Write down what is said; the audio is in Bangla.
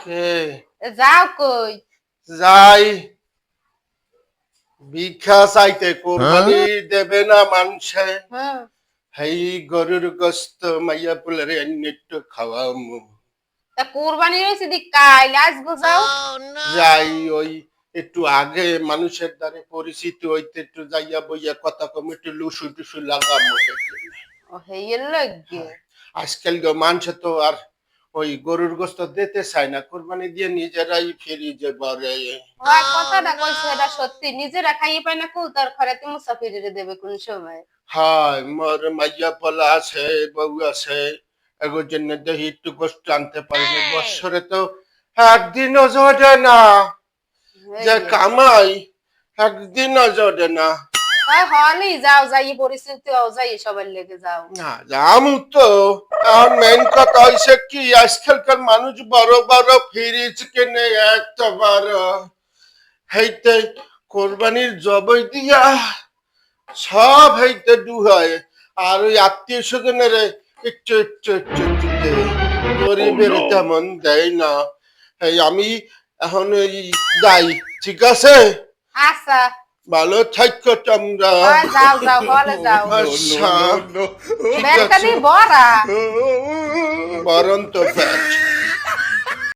কে যাও কই? যাই ভিক্ষা চাইতে, কোরবানি দেবে না মানুষে। হ্যাঁ। হেই গরুর গোস্ত মাইয়া পুলের একটু খাওয়ামু। তা কুরবানি হয়েছে দি কাল আসবো যাও। যাই ওই একটু আগে মানুষের দ্বারে পরিচিত হইতে একটু যাইয়া বইয়া কথা কম, একটু লুসু টুসু লাগামু। ও হেয়ের লাগে। আজকাল মানুষ তো আর ওই গরুর গোস্ত দিতে চায় না, কোরবানি দিয়ে নিজেরাই ফ্রিজে ভরে। ওই কথাটা কইছে এটা সত্যি, নিজেরা খাইয়ে পায় না কুল তার ঘরে তুমি মুসাফিরে দেবে কোন সময়? হয় মোর মাইয়া পলা আছে, বউ আছে, এগুলোর জন্য দেখি একটু গোস্ত আনতে পারিনি। বৎসরে তো একদিনও জোটে না, যে কামাই একদিনও জোটে না। ওই হলি যাও, যাই পরিস্থিতি যাই সবার লেগে যাও। না যামু তো, এখন মেন কথা হইছে কি, আজকালকার মানুষ বড় বড় ফ্রিজ কেনে, এত বড় হেইতে কোরবানির জবাই দিয়া সব হেইতে ডুহায়। আর ওই আত্মীয় স্বজনের একটু একটু একটু একটু দেয়, গরিবের তেমন দেয় না। এই আমি এখন এই যাই, ঠিক আছে? আচ্ছা ভালো থাকো তোমরা। ওই যাও যাও হলে যাও। আচ্ছা ঠিক ব্যাগটা আছে, দিয়ে ভরা। বরন্ত পেট।